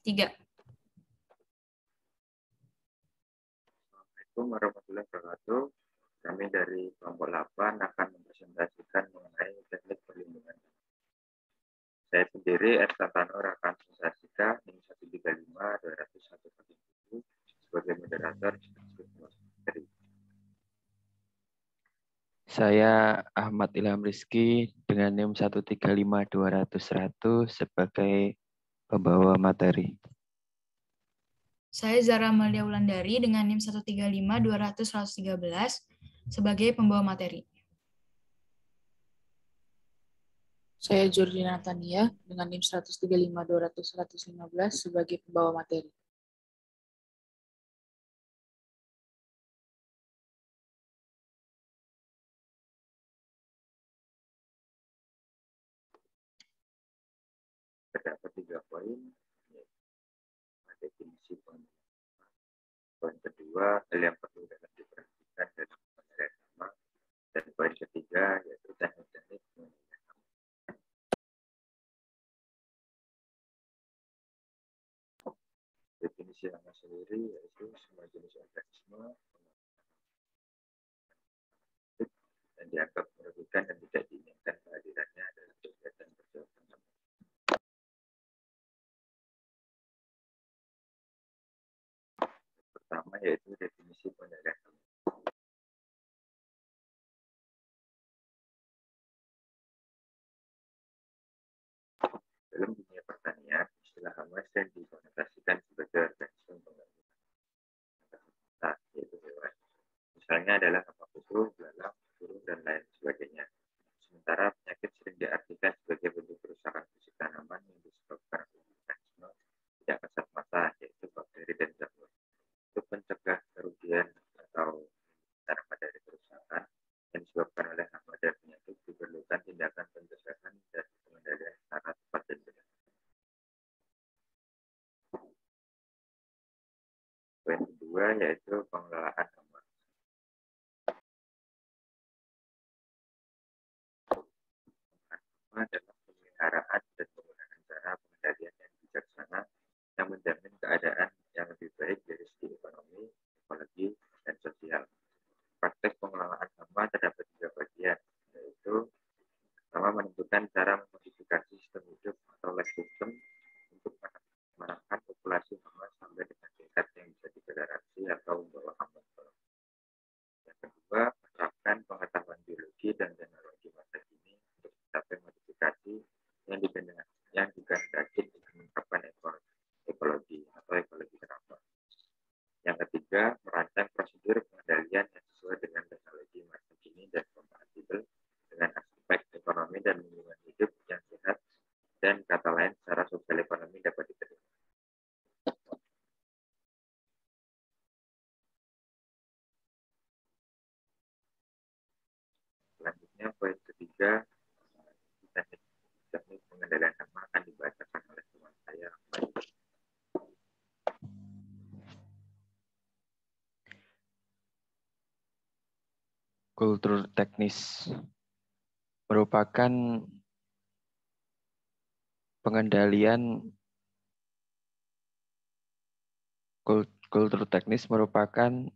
3. Assalamualaikum warahmatullahi wabarakatuh. Kami dari kelompok 8 akan mempresentasikan mengenai teknik perlindungan. Saya sendiri, Ersantanur, akan presentasikan NIM 135-201 sebagai moderator dari. Saya Ahmad Ilham Rizky dengan NIM 135-200 sebagai pembawa materi. Saya Zara Amalia Wulandari dengan NIM 135-200-113 sebagai pembawa materi. Saya Jordina Tania dengan NIM 135-200-115 sebagai pembawa materi. Terdapat 3 poin, definisi pengendalian. Poin kedua, hal yang perlu dapat diperhatikan dalam pengendalian hama. Dan poin ketiga, yaitu teknik-teknik pengendalian hama. Definisi hama sendiri yaitu semua jenis organisme dan dianggap merugikan dan tidak diinginkan kehadirannya dalam kegiatan perjalanan hama. Pertama yaitu definisi pengendalian hama. Dalam dunia pertanian, istilah hama sering dikonotasikan sebagai organisme pengganggu habitat, yaitu hewan. Misalnya adalah hama kutu, belalang, burung, dan lain sebagainya. Sementara penyakit sering diartikan sebagai bentuk kerusakan fisik tanaman yang disebabkan oleh organisme tidak kasat mata, yaitu bakteri dan jamur. Untuk mencegah kerugian atau tanaman dari kerusakan yang disebabkan oleh hama dan penyakit diperlukan tindakan pencegahan dan pengendalian secara tepat dan benar. Poin kedua yaitu pengelolaan hama. Hama adalah pemeliharaan dan penggunaan cara pengendalian yang bijaksana yang menjamin keadaan yang lebih baik dari segi ekonomi, ekologi, dan sosial. Praktek pengelolaan hama terdapat 3 bagian, yaitu pertama menentukan cara memodifikasi sistem hidup atau life system untuk menekan populasi hama sampai dengan tingkat yang bisa ditoleransi atau membawa hama. Yang kedua, menerapkan pengetahuan biologi dan teknologi masa kini untuk mencapai modifikasi yang dikehendaki dengan menerapkan ekologi atau ekologi terapan. Yang ketiga, merancang prosedur pengendalian yang sesuai dengan teknologi masa kini dan kompatibel dengan aspek ekonomi dan lingkungan hidup yang sehat dan kata lain secara sosial ekonomi dapat diterima. Selanjutnya, poin ketiga, teknik pengendalian hama akan dibacakan oleh teman saya. Kultur teknis merupakan pengendalian. Kultur teknis merupakan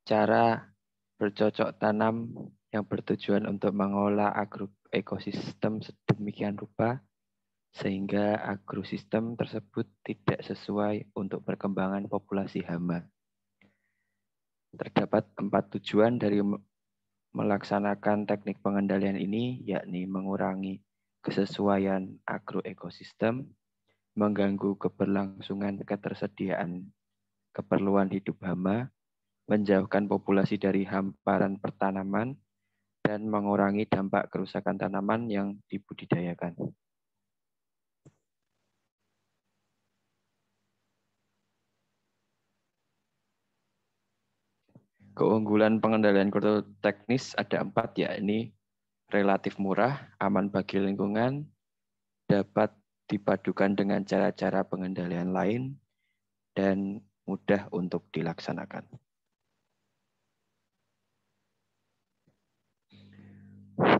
cara bercocok tanam yang bertujuan untuk mengolah ekosistem sedemikian rupa sehingga agrosistem tersebut tidak sesuai untuk perkembangan populasi hama. Terdapat 4 tujuan dari melaksanakan teknik pengendalian ini, yakni mengurangi kesesuaian agroekosistem, mengganggu keberlangsungan ketersediaan keperluan hidup hama, menjauhkan populasi dari hamparan pertanaman, dan mengurangi dampak kerusakan tanaman yang dibudidayakan. Keunggulan pengendalian kultur teknis ada 4, yakni relatif murah, aman bagi lingkungan, dapat dipadukan dengan cara-cara pengendalian lain, dan mudah untuk dilaksanakan.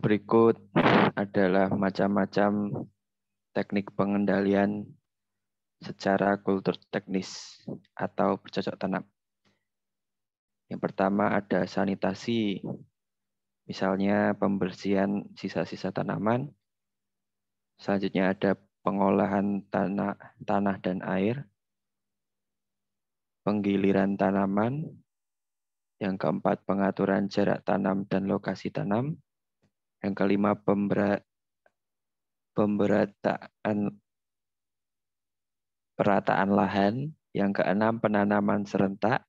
Berikut adalah macam-macam teknik pengendalian secara kultur teknis atau bercocok tanam. Yang pertama ada sanitasi, misalnya pembersihan sisa-sisa tanaman. Selanjutnya ada pengolahan tanah dan air, penggiliran tanaman. Yang keempat, pengaturan jarak tanam dan lokasi tanam. Yang kelima, perataan lahan. Yang keenam, penanaman serentak.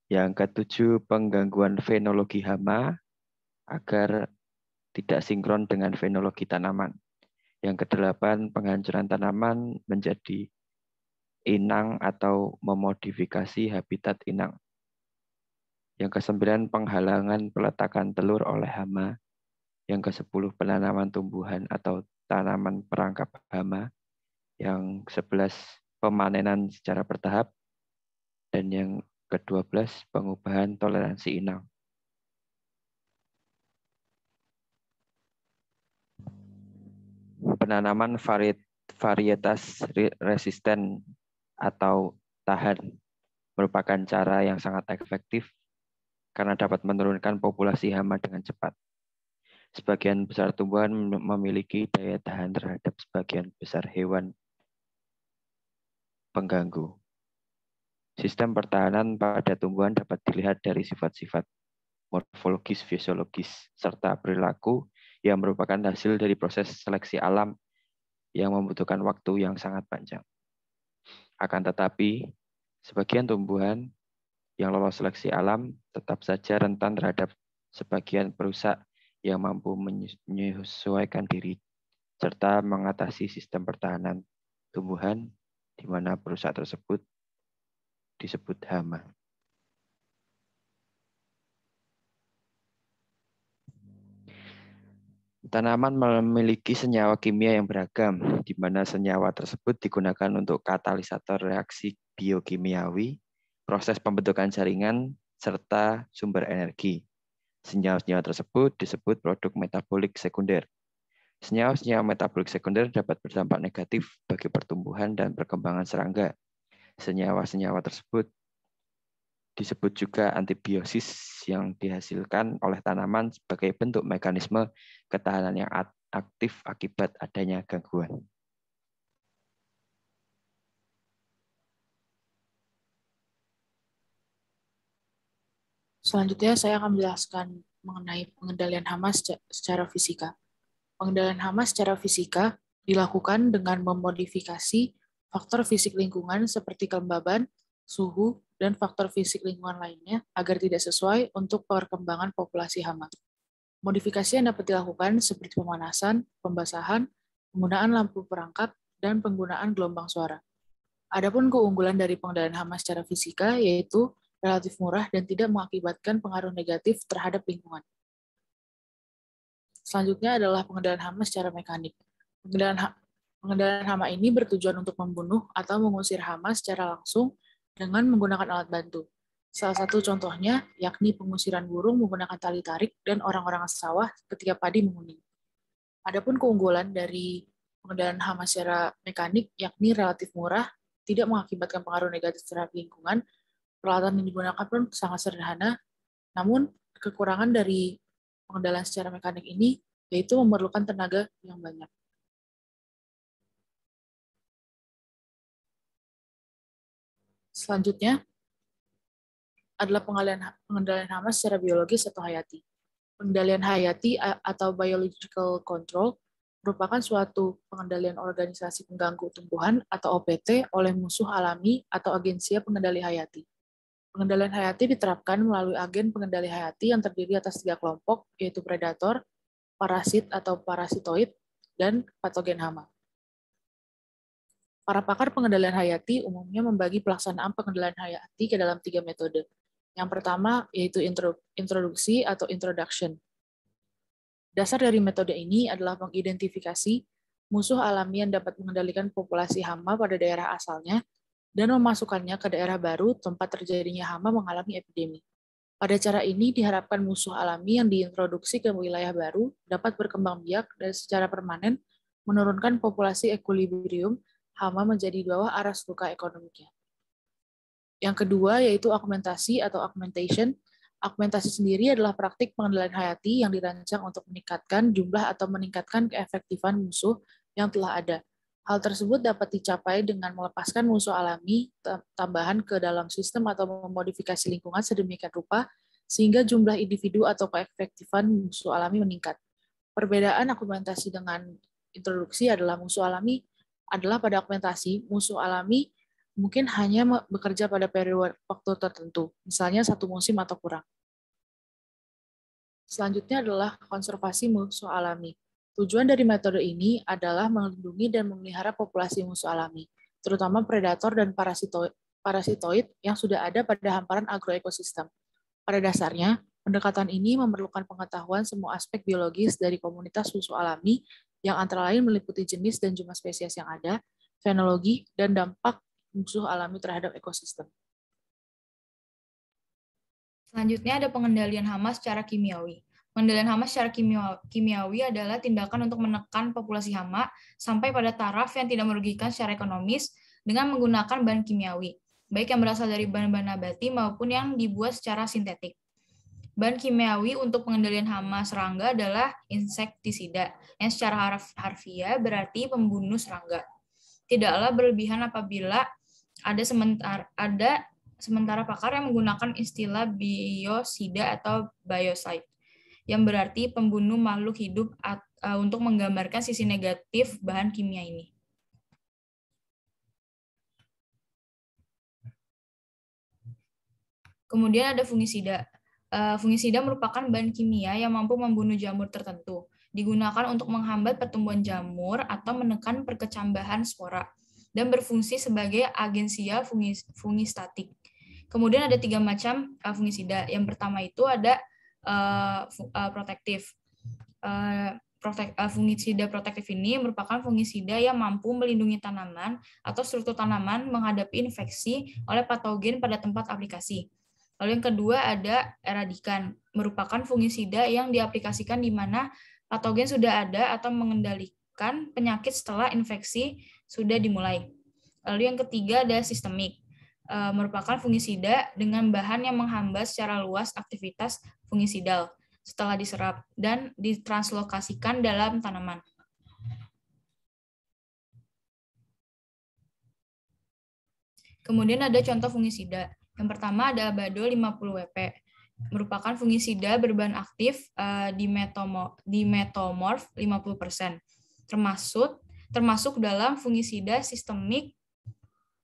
Yang ketujuh, penggangguan fenologi hama agar tidak sinkron dengan fenologi tanaman. Yang kedelapan, penghancuran tanaman menjadi inang atau memodifikasi habitat inang. Yang kesembilan, penghalangan peletakan telur oleh hama. Yang ke-10, penanaman tumbuhan atau tanaman perangkap hama. Yang 11, pemanenan secara bertahap. Dan yang ke-12, pengubahan toleransi inang. Penanaman varietas resisten atau tahan merupakan cara yang sangat efektif karena dapat menurunkan populasi hama dengan cepat. Sebagian besar tumbuhan memiliki daya tahan terhadap sebagian besar hewan pengganggu. Sistem pertahanan pada tumbuhan dapat dilihat dari sifat-sifat morfologis, fisiologis, serta perilaku yang merupakan hasil dari proses seleksi alam yang membutuhkan waktu yang sangat panjang. Akan tetapi, sebagian tumbuhan yang lolos seleksi alam tetap saja rentan terhadap sebagian perusak yang mampu menyesuaikan diri serta mengatasi sistem pertahanan tumbuhan di mana perusak tersebut disebut hama. Tanaman memiliki senyawa kimia yang beragam, di mana senyawa tersebut digunakan untuk katalisator reaksi biokimiawi, proses pembentukan jaringan, serta sumber energi. Senyawa-senyawa tersebut disebut produk metabolik sekunder. Senyawa-senyawa metabolik sekunder dapat berdampak negatif bagi pertumbuhan dan perkembangan serangga. Senyawa-senyawa tersebut disebut juga antibiosis yang dihasilkan oleh tanaman sebagai bentuk mekanisme ketahanan yang aktif akibat adanya gangguan. Selanjutnya saya akan menjelaskan mengenai pengendalian hama secara fisika. Pengendalian hama secara fisika dilakukan dengan memodifikasi faktor fisik lingkungan seperti kelembaban, suhu, dan faktor fisik lingkungan lainnya agar tidak sesuai untuk perkembangan populasi hama. Modifikasi yang dapat dilakukan seperti pemanasan, pembasahan, penggunaan lampu perangkap, dan penggunaan gelombang suara. Adapun keunggulan dari pengendalian hama secara fisika yaitu relatif murah dan tidak mengakibatkan pengaruh negatif terhadap lingkungan. Selanjutnya adalah pengendalian hama secara mekanik. Pengendalian hama ini bertujuan untuk membunuh atau mengusir hama secara langsung dengan menggunakan alat bantu. Salah satu contohnya yakni pengusiran burung menggunakan tali tarik dan orang-orang sawah ketika padi menguning. Adapun keunggulan dari pengendalian hama secara mekanik yakni relatif murah, tidak mengakibatkan pengaruh negatif terhadap lingkungan, peralatan yang digunakan pun sangat sederhana, namun kekurangan dari pengendalian secara mekanik ini yaitu memerlukan tenaga yang banyak. Selanjutnya adalah pengendalian hama secara biologis atau hayati. Pengendalian hayati atau biological control merupakan suatu pengendalian organisasi pengganggu tumbuhan atau OPT oleh musuh alami atau agensia pengendali hayati. Pengendalian hayati diterapkan melalui agen pengendali hayati yang terdiri atas 3 kelompok, yaitu predator, parasit atau parasitoid, dan patogen hama. Para pakar pengendalian hayati umumnya membagi pelaksanaan pengendalian hayati ke dalam 3 metode. Yang pertama yaitu introduksi atau introduction. Dasar dari metode ini adalah mengidentifikasi musuh alami yang dapat mengendalikan populasi hama pada daerah asalnya dan memasukkannya ke daerah baru tempat terjadinya hama mengalami epidemi. Pada cara ini diharapkan musuh alami yang diintroduksi ke wilayah baru dapat berkembang biak dan secara permanen menurunkan populasi equilibrium hama menjadi di bawah arah suka ekonomiknya. Yang kedua yaitu augmentasi atau augmentation. Augmentasi sendiri adalah praktik pengendalian hayati yang dirancang untuk meningkatkan jumlah atau meningkatkan keefektifan musuh yang telah ada. Hal tersebut dapat dicapai dengan melepaskan musuh alami tambahan ke dalam sistem atau memodifikasi lingkungan sedemikian rupa sehingga jumlah individu atau keefektifan musuh alami meningkat. Perbedaan augmentasi dengan introduksi adalah pada augmentasi, musuh alami mungkin hanya bekerja pada periode waktu tertentu, misalnya 1 musim atau kurang. Selanjutnya adalah konservasi musuh alami. Tujuan dari metode ini adalah melindungi dan memelihara populasi musuh alami, terutama predator dan parasitoid yang sudah ada pada hamparan agroekosistem. Pada dasarnya, pendekatan ini memerlukan pengetahuan semua aspek biologis dari komunitas musuh alami yang antara lain meliputi jenis dan jumlah spesies yang ada, fenologi, dan dampak musuh alami terhadap ekosistem. Selanjutnya ada pengendalian hama secara kimiawi. Pengendalian hama secara kimiawi adalah tindakan untuk menekan populasi hama sampai pada taraf yang tidak merugikan secara ekonomis dengan menggunakan bahan kimiawi, baik yang berasal dari bahan-bahan nabati maupun yang dibuat secara sintetik. Bahan kimiawi untuk pengendalian hama serangga adalah insektisida, yang secara harfiah berarti pembunuh serangga. Tidaklah berlebihan apabila ada sementara pakar yang menggunakan istilah biosida atau biocide, yang berarti pembunuh makhluk hidup untuk menggambarkan sisi negatif bahan kimia ini. Kemudian ada fungisida. Fungisida merupakan bahan kimia yang mampu membunuh jamur tertentu. Digunakan untuk menghambat pertumbuhan jamur atau menekan perkecambahan spora, dan berfungsi sebagai agensia fungistatik. Kemudian ada 3 macam fungisida. Yang pertama itu ada protektif. Fungisida protektif ini merupakan fungisida yang mampu melindungi tanaman atau struktur tanaman menghadapi infeksi oleh patogen pada tempat aplikasi. Lalu yang kedua ada eradikan, merupakan fungisida yang diaplikasikan di mana patogen sudah ada atau mengendalikan penyakit setelah infeksi sudah dimulai. Lalu yang ketiga ada sistemik, merupakan fungisida dengan bahan yang menghambat secara luas aktivitas fungisidal setelah diserap dan ditranslokasikan dalam tanaman. Kemudian ada contoh fungisida. Yang pertama ada Abado 50WP, merupakan fungisida berbahan aktif dimetomorf 50%, termasuk dalam fungisida sistemik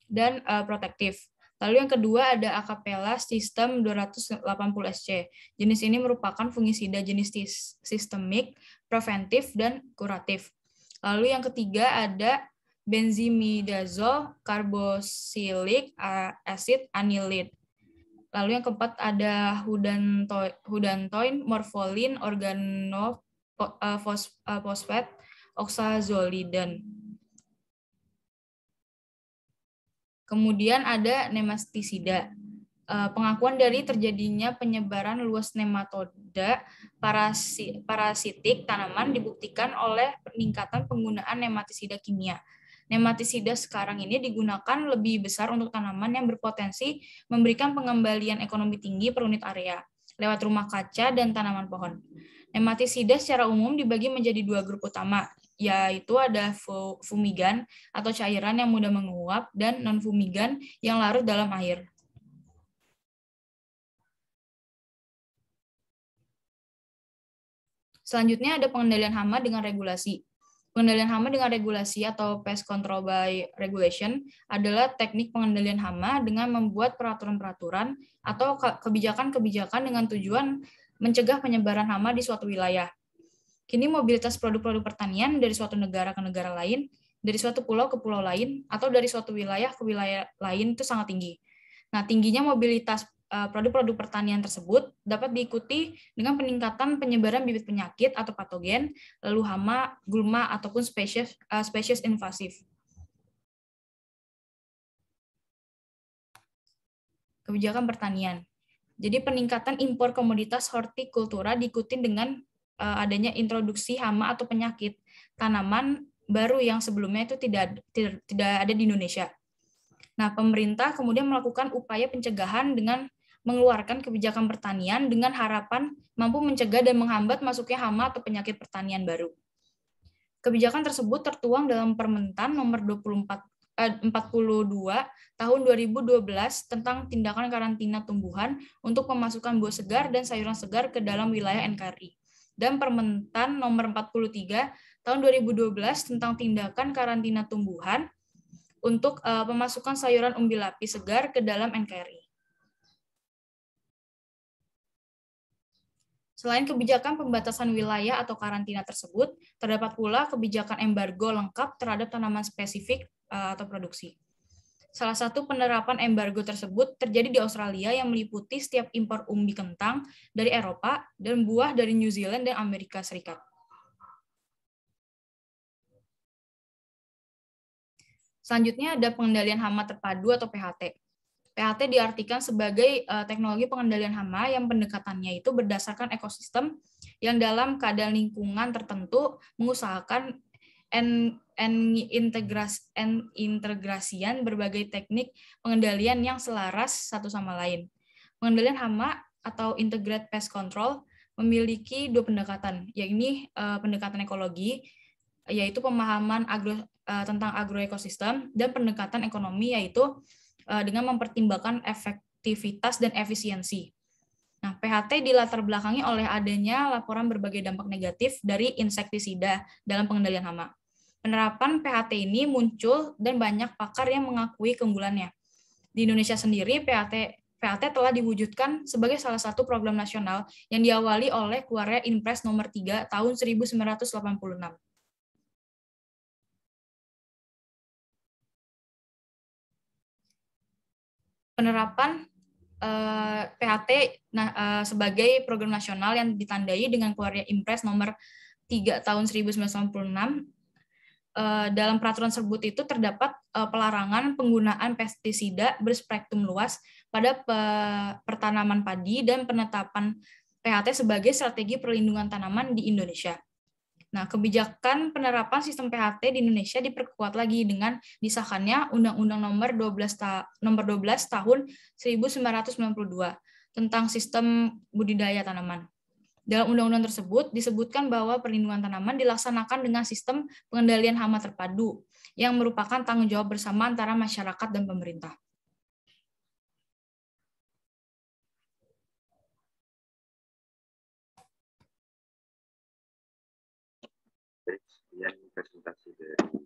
dan protektif. Lalu yang kedua ada Acapella System 280SC. Jenis ini merupakan fungisida jenis sistemik, preventif, dan kuratif. Lalu yang ketiga ada benzimidazole carboxylic acid anilide. Lalu yang keempat ada hudantoin morfolin organofosfat oxazolidin. Kemudian ada nematisida. Pengakuan dari terjadinya penyebaran luas nematoda parasitik tanaman dibuktikan oleh peningkatan penggunaan nematisida kimia. Nematisida sekarang ini digunakan lebih besar untuk tanaman yang berpotensi memberikan pengembalian ekonomi tinggi per unit area, lewat rumah kaca dan tanaman pohon. Nematisida secara umum dibagi menjadi 2 grup utama, yaitu ada fumigan atau cairan yang mudah menguap dan non-fumigan yang larut dalam air. Selanjutnya ada pengendalian hama dengan regulasi. Pengendalian hama dengan regulasi atau pest control by regulation adalah teknik pengendalian hama dengan membuat peraturan-peraturan atau kebijakan-kebijakan dengan tujuan mencegah penyebaran hama di suatu wilayah. Kini mobilitas produk-produk pertanian dari suatu negara ke negara lain, dari suatu pulau ke pulau lain, atau dari suatu wilayah ke wilayah lain itu sangat tinggi. Nah, tingginya mobilitas produk-produk pertanian tersebut dapat diikuti dengan peningkatan penyebaran bibit penyakit atau patogen, lalu hama, gulma, ataupun spesies invasif. Kebijakan pertanian. Jadi peningkatan impor komoditas hortikultura diikuti dengan adanya introduksi hama atau penyakit tanaman baru yang sebelumnya itu tidak ada di Indonesia. Nah, pemerintah kemudian melakukan upaya pencegahan dengan mengeluarkan kebijakan pertanian dengan harapan mampu mencegah dan menghambat masuknya hama atau penyakit pertanian baru. Kebijakan tersebut tertuang dalam Permentan nomor 42 tahun 2012 tentang tindakan karantina tumbuhan untuk pemasukan buah segar dan sayuran segar ke dalam wilayah NKRI. Dan Permentan nomor 43 tahun 2012 tentang tindakan karantina tumbuhan untuk pemasukan sayuran umbi lapis segar ke dalam NKRI. Selain kebijakan pembatasan wilayah atau karantina tersebut, terdapat pula kebijakan embargo lengkap terhadap tanaman spesifik atau produksi. Salah satu penerapan embargo tersebut terjadi di Australia yang meliputi setiap impor umbi kentang dari Eropa dan buah dari New Zealand dan Amerika Serikat. Selanjutnya ada pengendalian hama terpadu atau PHT. PHT diartikan sebagai teknologi pengendalian hama yang pendekatannya itu berdasarkan ekosistem yang dalam keadaan lingkungan tertentu mengusahakan integrasian berbagai teknik pengendalian yang selaras satu sama lain. Pengendalian hama atau integrated pest control memiliki dua pendekatan, yaitu pendekatan ekologi, yaitu pemahaman tentang agroekosistem, dan pendekatan ekonomi, yaitu dengan mempertimbangkan efektivitas dan efisiensi. Nah, PHT dilatar belakangi oleh adanya laporan berbagai dampak negatif dari insektisida dalam pengendalian hama. Penerapan PHT ini muncul dan banyak pakar yang mengakui keunggulannya. Di Indonesia sendiri, PHT telah diwujudkan sebagai salah satu program nasional yang diawali oleh keluarnya Inpres nomor 3 tahun 1986. Penerapan PHT sebagai program nasional yang ditandai dengan keluarnya Inpres nomor 3 tahun 1986. Dalam peraturan tersebut itu terdapat pelarangan penggunaan pestisida berspektrum luas pada pertanaman padi dan penetapan PHT sebagai strategi perlindungan tanaman di Indonesia. Nah, kebijakan penerapan sistem PHT di Indonesia diperkuat lagi dengan disahkannya Undang-Undang nomor 12 tahun 1992 tentang sistem budidaya tanaman. Dalam undang-undang tersebut disebutkan bahwa perlindungan tanaman dilaksanakan dengan sistem pengendalian hama terpadu yang merupakan tanggung jawab bersama antara masyarakat dan pemerintah. Sekian presentasi dari